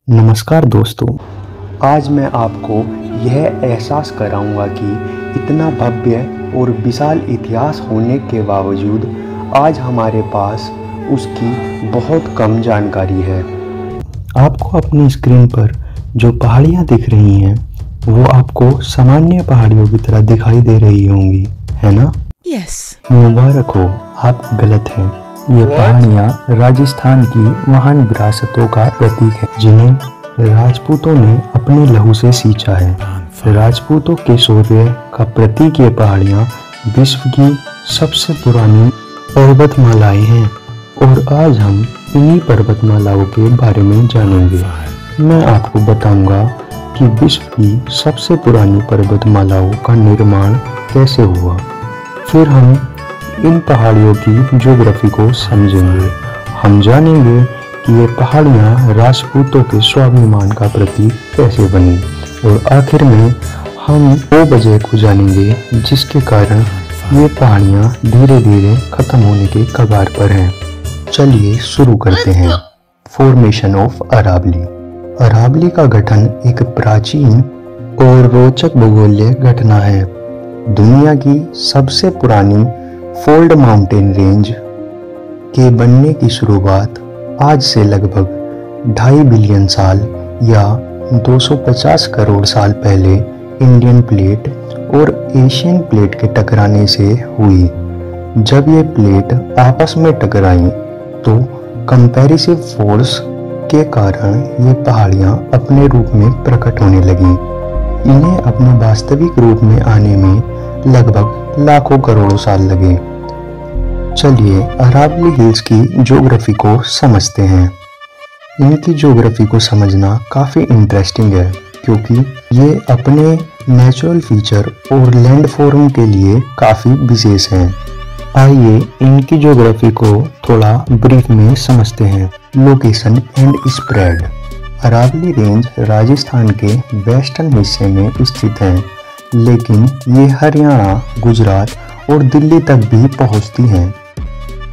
नमस्कार दोस्तों, आज मैं आपको यह एहसास कराऊंगा कि इतना भव्य और विशाल इतिहास होने के बावजूद आज हमारे पास उसकी बहुत कम जानकारी है। आपको अपनी स्क्रीन पर जो पहाड़ियाँ दिख रही हैं वो आपको सामान्य पहाड़ियों की तरह दिखाई दे रही होंगी, है ना? यस। मुबारक हो, आप गलत हैं। ये पहाड़ियाँ राजस्थान की महान विरासतों का प्रतीक है जिन्हें राजपूतों ने अपने लहू से सींचा है। राजपूतों के शौर्य का प्रतीक ये पहाड़ियाँ विश्व की सबसे पुरानी पर्वतमालाएं हैं और आज हम इन्हीं पर्वतमालाओं के बारे में जानेंगे। मैं आपको बताऊंगा कि विश्व की सबसे पुरानी पर्वतमालाओं का निर्माण कैसे हुआ। फिर हम इन पहाड़ियों की ज्योग्राफी को समझेंगे। हम जानेंगे कि ये पहाड़ियाँ राजपूतों के स्वाभिमान का प्रतीक कैसे बनी और आखिर में हम वो वजह को जानेंगे जिसके कारण ये पहाड़ियाँ धीरे धीरे खत्म होने के कगार पर हैं। चलिए शुरू करते हैं। Formation of Aravalli. अरावली का गठन एक प्राचीन और रोचक भूगोलीय घटना है। दुनिया की सबसे पुरानी फोल्ड माउंटेन रेंज के बनने की शुरुआत आज से लगभग 2.5 बिलियन साल या 250 करोड़ साल पहले इंडियन प्लेट और एशियन प्लेट के टकराने से हुई। जब ये प्लेट आपस में टकराई तो कंपैरिसिव फोर्स के कारण ये पहाड़ियाँ अपने रूप में प्रकट होने लगीं। इन्हें अपने वास्तविक रूप में आने में लगभग लाखों करोड़ों साल लगे। चलिए अरावली हिल्स की ज्योग्राफी को समझते हैं। इनकी ज्योग्राफी को समझना काफ़ी इंटरेस्टिंग है क्योंकि ये अपने नेचुरल फीचर और लैंडफॉर्म के लिए काफ़ी विशेष हैं। आइए इनकी ज्योग्राफी को थोड़ा ब्रीफ में समझते हैं। Location and spread. Aravali range Rajasthan के वेस्टर्न हिस्से में स्थित है, लेकिन ये हरियाणा, गुजरात और दिल्ली तक भी पहुंचती हैं।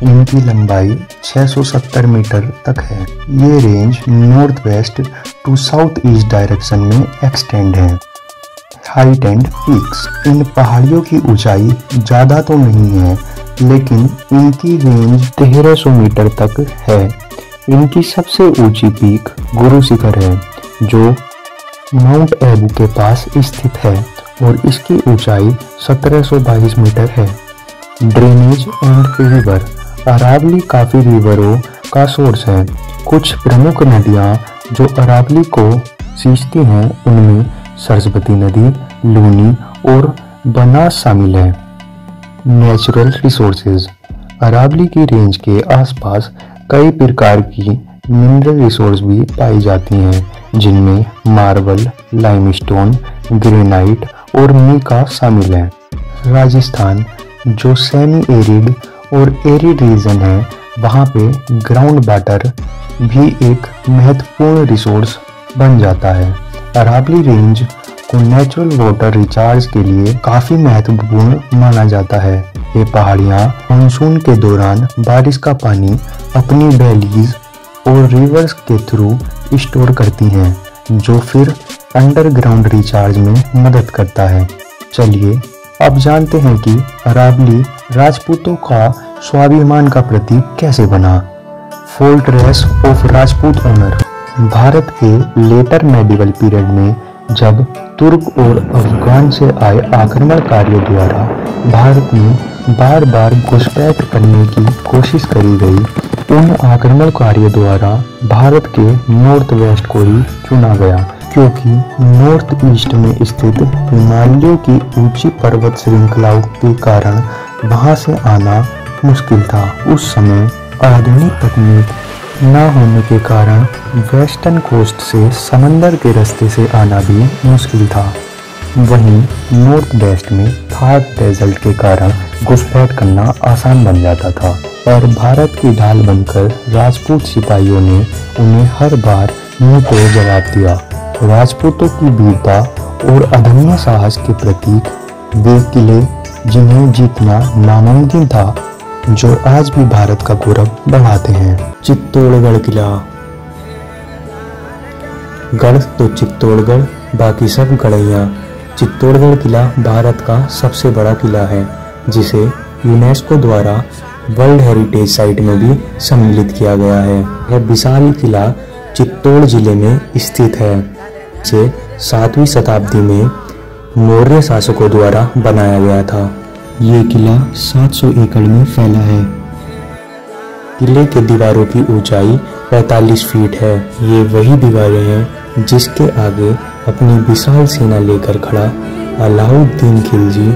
इनकी लंबाई 670 मीटर तक है। ये range north west to south east direction में एक्सटेंड है। Height and peaks. इन पहाड़ियों की ऊंचाई ज़्यादा तो नहीं है, लेकिन इनकी रेंज 1300 मीटर तक है। इनकी सबसे ऊंची पीक गुरु शिखर है जो माउंट एबू के पास स्थित है और इसकी ऊंचाई 1722 मीटर है। Drainage and river. अरावली काफ़ी रिवरों का सोर्स है। कुछ प्रमुख नदियाँ जो अरावली को सींचती हैं उनमें सरस्वती नदी, लूनी और बनास शामिल है। Natural resources. अरावली की रेंज के आसपास कई प्रकार की मिनरल रिसोर्स भी पाई जाती हैं जिनमें मार्बल, लाइमस्टोन, ग्रेनाइट और मीका शामिल है। राजस्थान जो सेमी एरिड और एरिड रीजन है, वहाँ पे ग्राउंड वाटर भी एक महत्वपूर्ण रिसोर्स बन जाता है। अरावली रेंज को नेचुरल वाटर रिचार्ज के लिए काफ़ी महत्वपूर्ण माना जाता है। ये पहाड़ियाँ मानसून के दौरान बारिश का पानी अपनी वैलीज और रिवर्स के थ्रू स्टोर करती हैं, जो फिर अंडरग्राउंड रिचार्ज में मदद करता है। चलिए अब जानते हैं कि अरावली राजपूतों का स्वाभिमान का प्रतीक कैसे बना। Fortress of Rajput honour. Bharat के लेटर मेडिवल पीरियड में जब तुर्क और अफगान से आए आक्रमणकारियों द्वारा भारत में बार बार घुसपैठ करने की कोशिश करी गई, उन आक्रमणकारियों द्वारा भारत के नॉर्थ वेस्ट को ही चुना गया क्योंकि नॉर्थ ईस्ट में स्थित हिमालयों की ऊंची पर्वत श्रृंखलाओं के कारण वहां से आना मुश्किल था। उस समय आधुनिक तकनीक न होने के कारण वेस्टर्न कोस्ट से समंदर के रास्ते से आना भी मुश्किल था। वहीं नॉर्थ वेस्ट में थार डेजर्ट के कारण घुसपैठ करना आसान बन जाता था और भारत की ढाल बनकर राजपूत सिपाहियों ने उन्हें हर बार मुंह तोड़ जवाब दिया। राजपूतों की वीरता और अदम्य साहस के प्रतीक वे किले जिन्हें जीतना नामुमकिन था, जो आज भी भारत का गौरव बढ़ाते हैं। चित्तौड़गढ़ किला। गढ़ तो चित्तौड़गढ़, बाकी सब गढ़ैया। चित्तौड़गढ़ किला भारत का सबसे बड़ा किला है, जिसे यूनेस्को द्वारा वर्ल्ड हेरिटेज साइट में भी सम्मिलित किया गया है। यह विशाल किला चित्तौड़ जिले में स्थित है। इसे 7वीं शताब्दी में मौर्य शासकों द्वारा बनाया गया था। ये किला 700 एकड़ में फैला है। किले के दीवारों की ऊंचाई 45 फीट है। ये वही दीवारें हैं जिसके आगे अपनी विशाल सेना लेकर खड़ा अलाउद्दीन खिलजी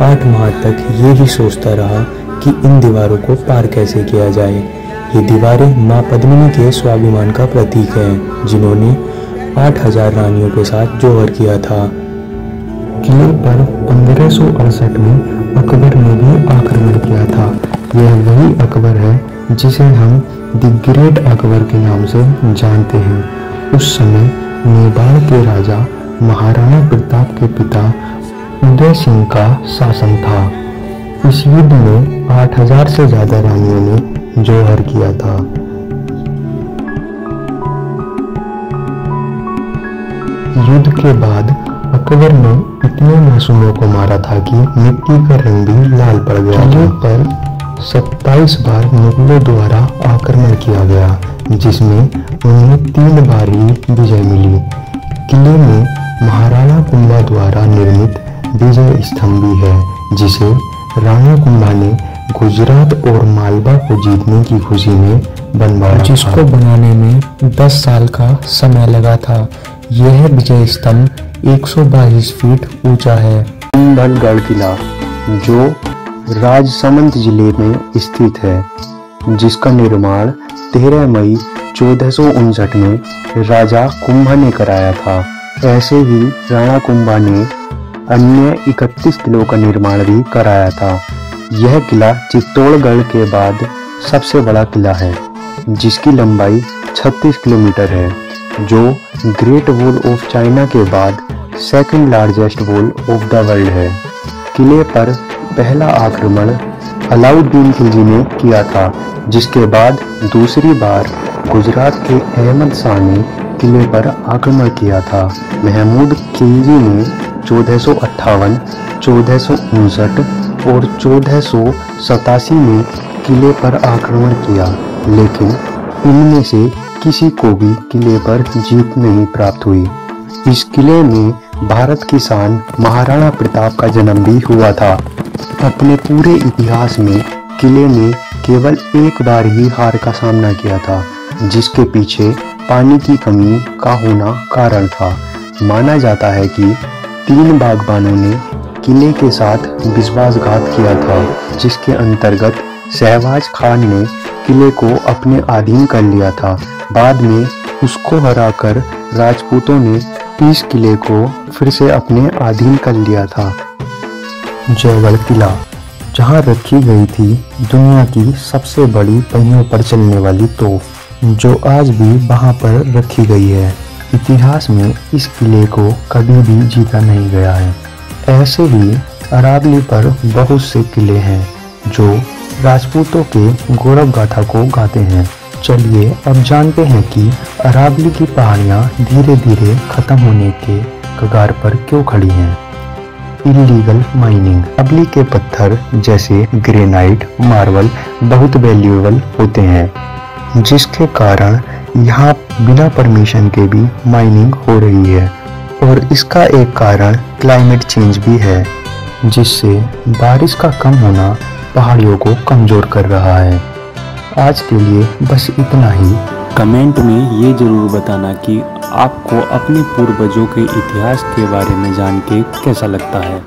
8 माह तक ये ही सोचता रहा कि इन दीवारों को पार कैसे किया जाए। ये दीवारें मां पद्मिनी के स्वाभिमान का प्रतीक हैं, जिन्होंने 8000 रानियों के साथ जौहर किया था। किले पर 1568 में अकबर ने भी आक्रमण किया था। यह वही अकबर है जिसे हम द ग्रेट अकबर के नाम से जानते हैं। उस समय नेपाल के राजा महाराणा प्रताप के पिता उदय सिंह का शासन था। इस युद्ध में 8000 से ज्यादा रानियों ने जौहर किया था। युद्ध के बाद अकबर ने इतने मासूमों को मारा था कि मिट्टी का रंग भी लाल पड़ गया। किले पर 27 बार मुगलों द्वारा आक्रमण किया गया, जिसमें उन्हें 3 बार ही विजय मिली। किले में महाराणा कुंभा द्वारा निर्मित विजय स्तंभ भी है, जिसे राणा कुंभा ने गुजरात और मालवा को जीतने की खुशी में बनवाया, जिसको बनाने में 10 साल का समय लगा था। यह विजय स्तंभ 122 फीट ऊंचा है। कुंभलगढ़ किला, जो राजसमंद जिले में स्थित है, जिसका निर्माण 13 मई 1459 में राजा कुंभा ने कराया था। ऐसे ही राणा कुंभा ने अन्य 31 किलों का निर्माण भी कराया था। यह किला चित्तौड़गढ़ के बाद सबसे बड़ा किला है, जिसकी लंबाई 36 किलोमीटर है, जो ग्रेट वॉल ऑफ चाइना के बाद second largest wall of the world है। किले पर पहला आक्रमण अलाउद्दीन खिलजी ने किया था, जिसके बाद दूसरी बार गुजरात के अहमद शाह ने किले पर आक्रमण किया था। महमूद खिलजी ने 1458, 1459 और 1487 में किले पर आक्रमण किया, लेकिन इनमें से किसी को भी किले पर जीत नहीं प्राप्त हुई। इस किले में भारत की शान महाराणा प्रताप का जन्म भी हुआ था। अपने पूरे इतिहास में किले ने केवल एक बार ही हार का सामना किया था, जिसके पीछे पानी की कमी का होना कारण था। माना जाता है कि 3 बागबानों ने किले के साथ विश्वासघात किया था, जिसके अंतर्गत शहबाज खान ने किले को अपने अधीन कर लिया था। बाद में उसको हराकर राजपूतों ने इस किले को फिर से अपने अधीन कर लिया था। जयगढ़ किला, जहां रखी गई थी दुनिया की सबसे बड़ी पहियों पर चलने वाली तोप, जो आज भी वहां पर रखी गई है। इतिहास में इस किले को कभी भी जीता नहीं गया है। ऐसे ही अरावली पर बहुत से किले हैं जो राजपूतों के गौरव गाथा को गाते हैं। चलिए अब जानते हैं कि अरावली की पहाड़ियाँ धीरे धीरे खत्म होने के कगार पर क्यों खड़ी हैं। Illegal mining. अरावली के पत्थर जैसे ग्रेनाइट, मार्बल बहुत वैल्यूएबल होते हैं, जिसके कारण यहाँ बिना परमिशन के भी माइनिंग हो रही है। और इसका एक कारण क्लाइमेट चेंज भी है, जिससे बारिश का कम होना पहाड़ियों को कमजोर कर रहा है। आज के लिए बस इतना ही। कमेंट में ये ज़रूर बताना कि आपको अपने पूर्वजों के इतिहास के बारे में जान के कैसा लगता है।